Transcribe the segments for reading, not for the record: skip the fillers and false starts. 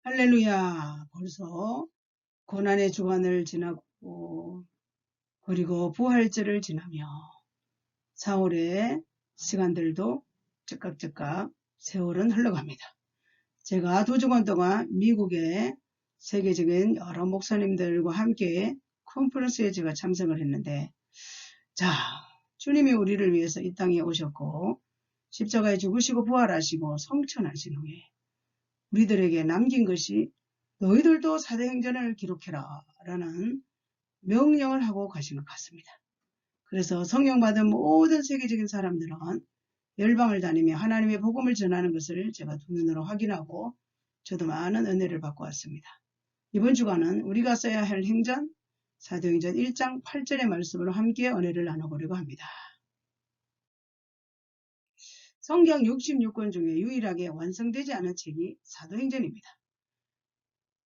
할렐루야. 벌써 고난의 주간을 지나고 그리고 부활절을 지나며 4월의 시간들도 즉각즉각 세월은 흘러갑니다. 제가 2주간 동안 미국의 세계적인 여러 목사님들과 함께 컨퍼런스에 제가 참석을 했는데, 자, 주님이 우리를 위해서 이 땅에 오셨고 십자가에 죽으시고 부활하시고 성천하신 후에 우리들에게 남긴 것이 너희들도 사도행전을 기록해라 라는 명령을 하고 가신 것 같습니다. 그래서 성령 받은 모든 세계적인 사람들은 열방을 다니며 하나님의 복음을 전하는 것을 제가 두 눈으로 확인하고 저도 많은 은혜를 받고 왔습니다. 이번 주간은 우리가 써야 할 행전 사도행전 1장 8절의 말씀으로 함께 은혜를 나눠보려고 합니다. 성경 66권 중에 유일하게 완성되지 않은 책이 사도행전입니다.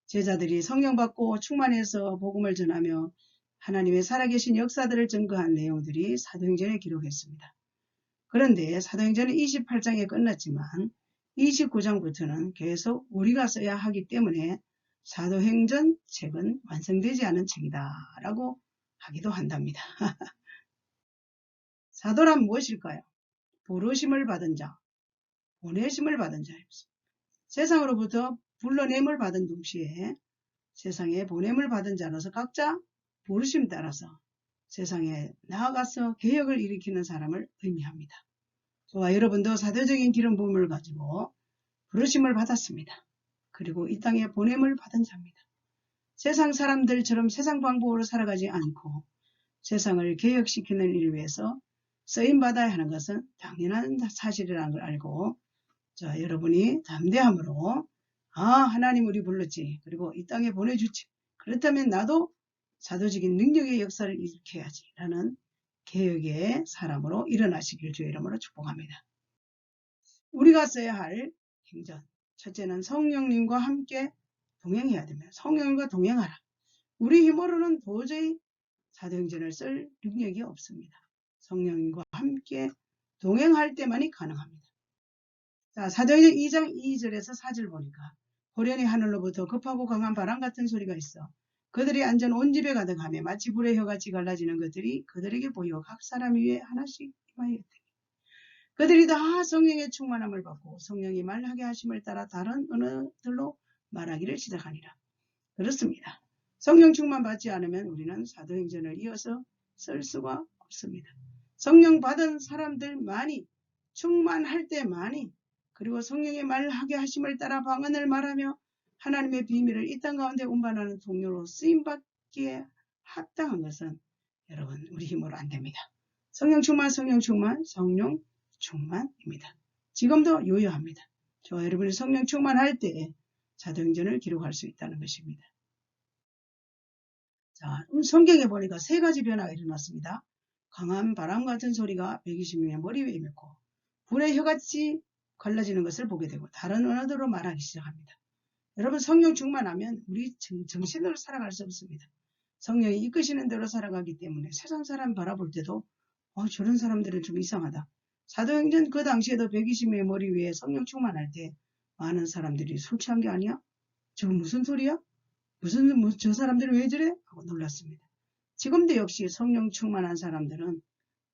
제자들이 성령 받고 충만해서 복음을 전하며 하나님의 살아계신 역사들을 증거한 내용들이 사도행전에 기록했습니다. 그런데 사도행전은 28장에 끝났지만 29장부터는 계속 우리가 써야 하기 때문에 사도행전 책은 완성되지 않은 책이다 라고 하기도 한답니다. 사도란 무엇일까요? 부르심을 받은 자, 보내심을 받은 자입니다. 세상으로부터 불러냄을 받은 동시에 세상에 보냄을 받은 자로서 각자 부르심 따라서 세상에 나아가서 개혁을 일으키는 사람을 의미합니다. 저와 여러분도 사도적인 기름 부음을 가지고 부르심을 받았습니다. 그리고 이 땅에 보냄을 받은 자입니다. 세상 사람들처럼 세상 방법으로 살아가지 않고 세상을 개혁시키는 일을 위해서 쓰임받아야 하는 것은 당연한 사실이라는 걸 알고 여러분이 담대함으로 하나님 우리 불렀지. 그리고 이 땅에 보내주지. 그렇다면 나도 사도적인 능력의 역사를 일으켜야지 라는 개혁의 사람으로 일어나시길 주의 이름으로 축복합니다. 우리가 써야 할 행전. 첫째는 성령님과 함께 동행해야 됩니다. 성령님과 동행하라. 우리 힘으로는 도저히 사도행전을 쓸 능력이 없습니다. 성령님과 함께 동행할 때만이 가능합니다. 자, 사도행전 2장 2절에서 4절 보니까 호련히 하늘로부터 급하고 강한 바람 같은 소리가 있어 그들이 앉은 온 집에 가득하며 마치 불의 혀같이 갈라지는 것들이 그들에게 보이고 각 사람 위에 하나씩 임하였더니 그들이 다 성령의 충만함을 받고 성령이 말하게 하심을 따라 다른 언어들로 말하기를 시작하니라. 그렇습니다. 성령 충만 받지 않으면 우리는 사도행전을 이어서 쓸 수가 없습니다. 성령 받은 사람들만이 충만할 때만이 그리고 성령의 말하게 하심을 따라 방언을 말하며 하나님의 비밀을 이 땅 가운데 운반하는 통로로 쓰임받기에 합당한 것은 여러분 우리 힘으로 안 됩니다. 성령 충만, 성령 충만, 성령 충만입니다. 지금도 유효합니다. 저와 여러분이 성령 충만할 때 사도행전을 기록할 수 있다는 것입니다. 자, 성경에 보니까 3가지 변화가 일어났습니다. 강한 바람 같은 소리가 120명의 머리 위에 맺고 불의 혀같이 갈라지는 것을 보게 되고 다른 언어들로 말하기 시작합니다. 여러분 성령 충만하면 우리 정신으로 살아갈 수 없습니다. 성령이 이끄시는 대로 살아가기 때문에 세상 사람 바라볼 때도 저런 사람들은 좀 이상하다. 사도행전 그 당시에도 120명의 머리 위에 성령 충만할 때 많은 사람들이 술 취한 게 아니야? 저거 무슨 소리야? 저 사람들이 왜 저래? 하고 놀랐습니다. 지금도 역시 성령 충만한 사람들은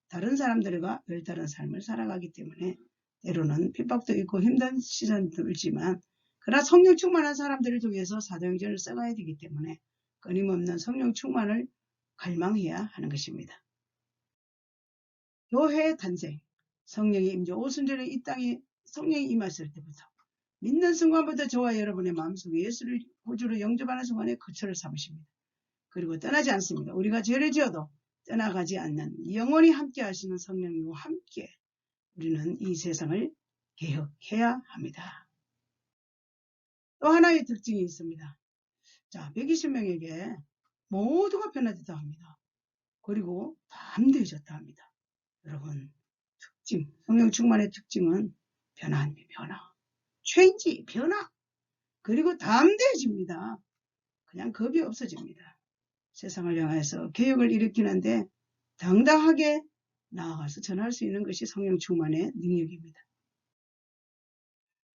다른 사람들과 별다른 삶을 살아가기 때문에 때로는 핍박도 있고 힘든 시선도 있지만 그러나 성령 충만한 사람들을 통해서 사도행전을 써가야 되기 때문에 끊임없는 성령 충만을 갈망해야 하는 것입니다. 교회의 탄생, 성령이 임재 오순절에 이 땅에 성령이 임했을 때부터 믿는 순간부터 저와 여러분의 마음속에 예수를 구주로 영접하는 순간에 거처를 삼으십니다. 그리고 떠나지 않습니다. 우리가 죄를 지어도 떠나가지 않는 영원히 함께 하시는 성령님과 함께 우리는 이 세상을 개혁해야 합니다. 또 하나의 특징이 있습니다. 자, 120명에게 모두가 변화됐다 합니다. 그리고 담대해졌다 합니다. 여러분, 특징, 성령 충만의 특징은 변화입니다. 변화. 체인지, 변화. 그리고 담대해집니다. 그냥 겁이 없어집니다. 세상을 향해서 개혁을 일으키는데 당당하게 나아가서 전할 수 있는 것이 성령 충만의 능력입니다.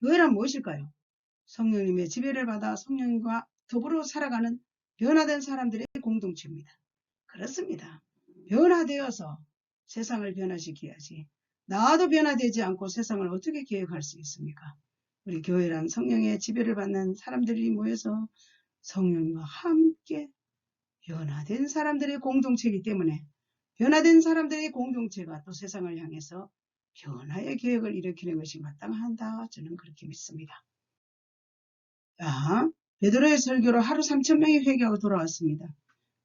교회란 무엇일까요? 성령님의 지배를 받아 성령님과 더불어 살아가는 변화된 사람들의 공동체입니다. 그렇습니다. 변화되어서 세상을 변화시켜야지. 나도 변화되지 않고 세상을 어떻게 개혁할 수 있습니까? 우리 교회란 성령의 지배를 받는 사람들이 모여서 성령과 함께 변화된 사람들의 공동체이기 때문에 변화된 사람들의 공동체가 또 세상을 향해서 변화의 개혁을 일으키는 것이 마땅한다. 저는 그렇게 믿습니다. 자, 베드로의 설교로 하루 3,000명이 회개하고 돌아왔습니다.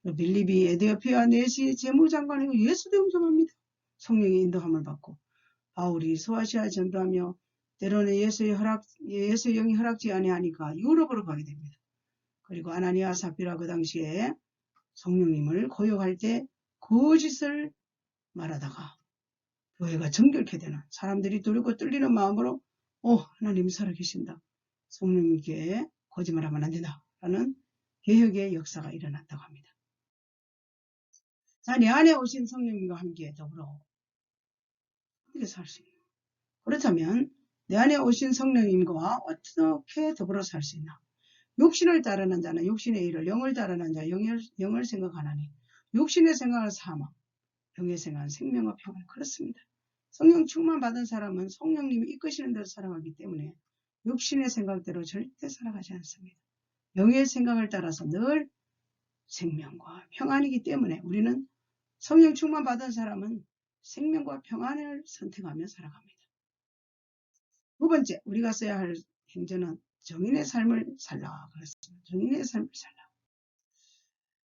빌립이 에디오피아 내시 재무장관이고 예수도 영접합니다. 성령의 인도함을 받고 바울이 소아시아 전도하며 때로는 예수의 영이 허락지 아니하니까 유럽으로 가게 됩니다. 그리고 아나니아 삽비라 그 당시에 성령님을 고용할 때 거짓을 말하다가 교회가 정결케 되는 사람들이 두렵고 떨리는 마음으로 하나님이 살아계신다. 성령님께 거짓말하면 안 된다. 라는 개혁의 역사가 일어났다고 합니다. 자, 내 안에 오신 성령님과 함께 더불어 어떻게 살 수 있나? 그렇다면 내 안에 오신 성령님과 어떻게 더불어 살 수 있나? 육신을 따르는 자는 육신의 일을, 영을 따르는 자 영을 생각하나니 육신의 생각을 사망, 영의 생각은 생명과 평안. 그렇습니다. 성령 충만 받은 사람은 성령님이 이끄시는 대로 살아가기 때문에 육신의 생각대로 절대 살아가지 않습니다. 영의 생각을 따라서 늘 생명과 평안이기 때문에 우리는 성령 충만 받은 사람은 생명과 평안을 선택하며 살아갑니다. 두 번째, 우리가 써야 할 행전은 정인의 삶을 살라. 그렇습니다. 정인의 삶을 살라.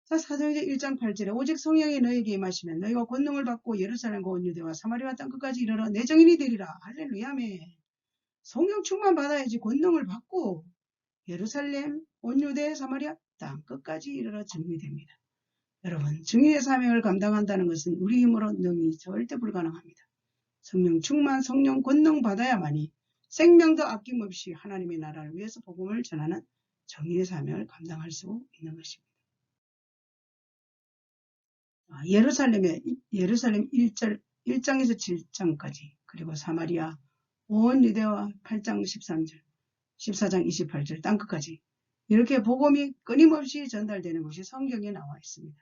자, 사도행전 1장 8절에 오직 성령이 너에게 임하시면 너희가 권능을 받고 예루살렘과 온 유대와 사마리아 땅끝까지 이르러 내 정인이 되리라. 할렐루야매. 성령 충만 받아야지 권능을 받고 예루살렘, 온 유대, 사마리아 땅끝까지 이르러 정인이 됩니다. 여러분, 증인의 사명을 감당한다는 것은 우리 힘으로 능히 절대 불가능합니다. 성령 충만, 성령 권능 받아야만이 생명도 아낌없이 하나님의 나라를 위해서 복음을 전하는 정인의 사명을 감당할 수 있는 것입니다. 예루살em 1장에서 7장까지 그리고 사마리아 온 유대와 8장 13절 14장 28절 땅끝까지 이렇게 복음이 끊임없이 전달되는 것이 성경에 나와 있습니다.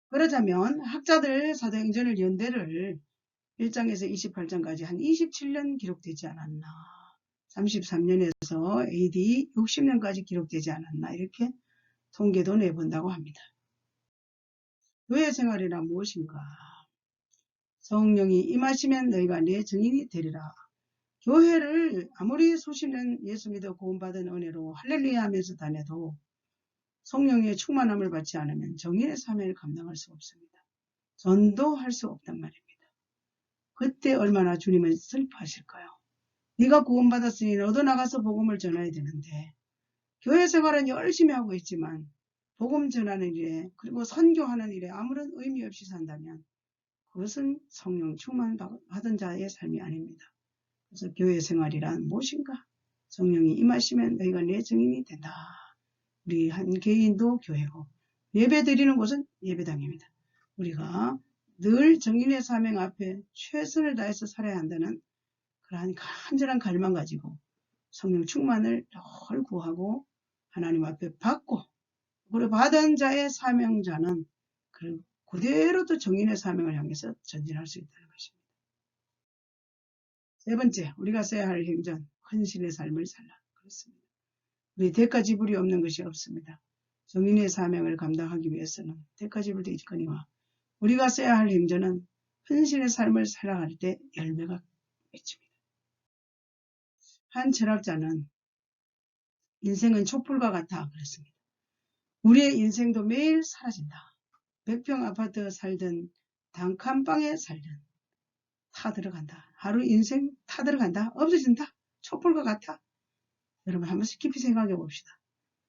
그렇다면 학자들 사도행전을 연대를 1장에서 28장까지 한 27년 기록되지 않았나, 33년에서 AD 60년까지 기록되지 않았나 이렇게 통계도 내본다고 합니다. 교회 생활이란 무엇인가? 성령이 임하시면 너희가 내 증인이 되리라. 교회를 아무리 수십년 예수 믿어 구원받은 은혜로 할렐루야 하면서 다녀도 성령의 충만함을 받지 않으면 정인의 사명을 감당할 수 없습니다. 전도할 수 없단 말입니다. 그때 얼마나 주님은 슬퍼하실까요? 네가 구원받았으니 너도 나가서 복음을 전해야 되는데 교회 생활은 열심히 하고 있지만 복음 전하는 일에 그리고 선교하는 일에 아무런 의미 없이 산다면 그것은 성령 충만 받은 자의 삶이 아닙니다. 그래서 교회 생활이란 무엇인가? 성령이 임하시면 너희가 내 증인이 된다. 우리 한 개인도 교회고 예배 드리는 곳은 예배당입니다. 우리가 늘 정인의 사명 앞에 최선을 다해서 살아야 한다는 그러한 간절한 갈망 가지고 성령 충만을 늘 구하고 하나님 앞에 받고 그리고 받은 자의 사명자는 그대로 또 정인의 사명을 향해서 전진할 수 있다는 것입니다. 세 번째, 우리가 써야 할 행전, 헌신의 삶을 살라. 그렇습니다. 우리 대가 지불이 없는 것이 없습니다. 정인의 사명을 감당하기 위해서는 대가 지불도 있거니와 우리가 써야 할 행전은 헌신의 삶을 살아갈 때 열매가 맺힙니다. 한 철학자는 인생은 촛불과 같아 그랬습니다. 우리의 인생도 매일 사라진다. 100평 아파트 살든 단칸방에 살든 다 들어간다. 하루 인생 다 들어간다. 없어진다. 촛불과 같아. 여러분 한 번씩 깊이 생각해 봅시다.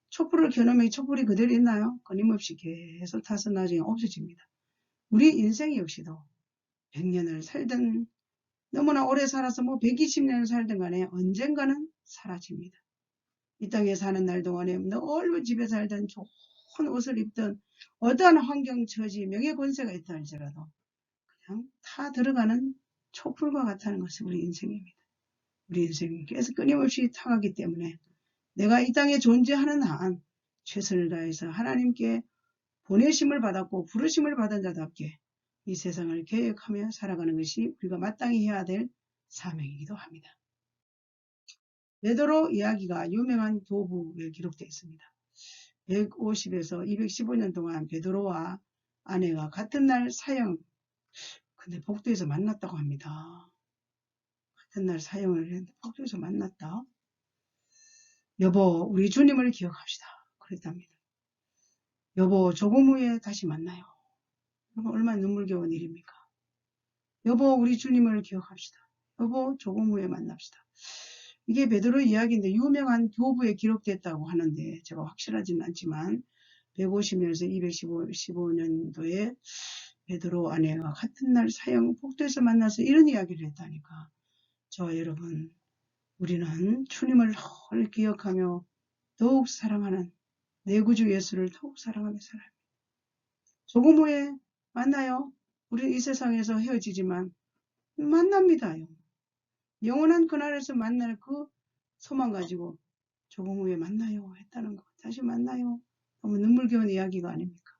촛불을 켜놓으면 촛불이 그대로 있나요? 끊임없이 계속 타서 나중에 없어집니다. 우리 인생 역시도 100년을 살든 너무나 오래 살아서 120년을 살든 간에 언젠가는 사라집니다. 이 땅에 사는 날 동안에 넓은 집에 살든 좋은 옷을 입든 어떠한 환경, 처지, 명예, 권세가 있다 할지라도 그냥 다 들어가는 촛불과 같다는 것이 우리 인생입니다. 우리 인생은 계속 끊임없이 타가기 때문에 내가 이 땅에 존재하는 한 최선을 다해서 하나님께 보내심을 받았고 부르심을 받은 자답게 이 세상을 계획하며 살아가는 것이 우리가 마땅히 해야 될 사명이기도 합니다. 베드로 이야기가 유명한 도부에 기록되어 있습니다. 150에서 215년 동안 베드로와 아내가 같은 날 사형, 근데 복도에서 만났다고 합니다. 같은 날 사형을 했는데 복도에서 만났다. 여보, 우리 주님을 기억합시다. 그랬답니다. 여보, 조금 후에 다시 만나요. 여보, 얼마나 눈물겨운 일입니까? 여보, 우리 주님을 기억합시다. 여보, 조금 후에 만납시다. 이게 베드로 이야기인데 유명한 교부에 기록됐다고 하는데 제가 확실하지는 않지만 150년에서 215년도에 베드로 아내가 같은 날 사형 복도에서 만나서 이런 이야기를 했다니까. 저와 여러분, 우리는 주님을 늘 기억하며 더욱 사랑하는 내 구주 예수를 더욱 사랑하며 살아요. 조금 후에 만나요. 우리는 이 세상에서 헤어지지만 만납니다요. 영원한 그날에서 만날 그 소망 가지고 조금 후에 만나요 했다는 거. 다시 만나요. 너무 눈물겨운 이야기가 아닙니까?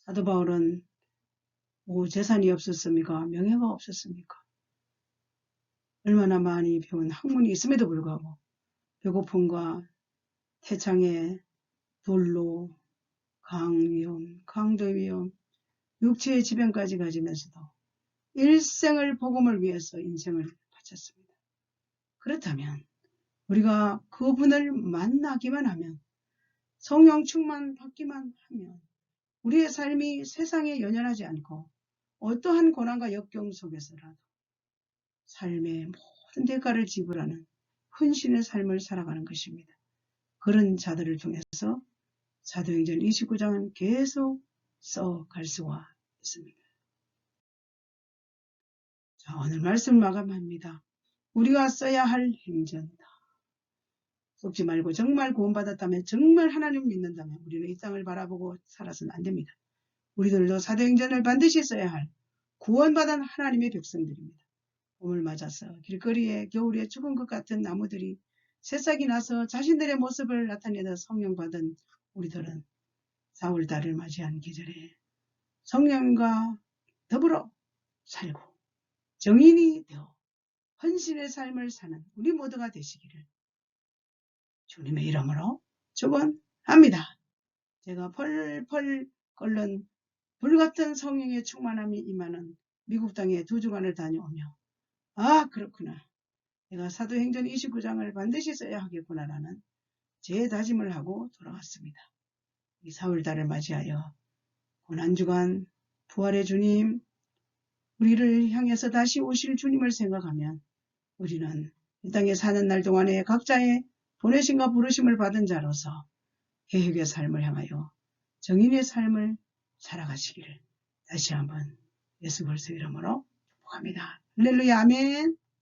사도 바울은 뭐 재산이 없었습니까? 명예가 없었습니까? 얼마나 많이 배운 학문이 있음에도 불구하고 배고픔과 태창에 돌로 강위험, 강도 위험, 육체의 지병까지 가지면서도 일생을 복음을 위해서 인생을 바쳤습니다. 그렇다면 우리가 그분을 만나기만 하면 성령 충만 받기만 하면 우리의 삶이 세상에 연연하지 않고 어떠한 고난과 역경 속에서라도 삶의 모든 대가를 지불하는 헌신의 삶을 살아가는 것입니다. 그런 자들을 통해서 사도행전 29장은 계속 써갈 수가 있습니다. 자, 오늘 말씀 마감합니다. 우리가 써야 할 행전이다. 속지 말고 정말 구원받았다면, 정말 하나님을 믿는다면 우리는 이 땅을 바라보고 살아서는 안 됩니다. 우리들도 사도행전을 반드시 써야 할 구원받은 하나님의 백성들입니다. 봄을 맞아서 길거리에 겨울에 죽은 것 같은 나무들이 새싹이 나서 자신들의 모습을 나타내다 성령 받은 우리들은 4월달을 맞이한 계절에 성령과 더불어 살고 정인이 되어 헌신의 삶을 사는 우리 모두가 되시기를 주님의 이름으로 축원합니다. 제가 펄펄 끓는 불같은 성령의 충만함이 임하는 미국 땅에 2주간을 다녀오며 아 그렇구나. 내가 사도행전 29장을 반드시 써야 하겠구나라는 제 다짐을 하고 돌아왔습니다. 이 4월달을 맞이하여 고난주간 부활의 주님, 우리를 향해서 다시 오실 주님을 생각하면 우리는 이 땅에 사는 날 동안에 각자의 보내심과 부르심을 받은 자로서 계획의 삶을 향하여 정인의 삶을 살아가시기를 다시 한번 예수 그리스도 이름으로 축복합니다. 할렐루야 아멘.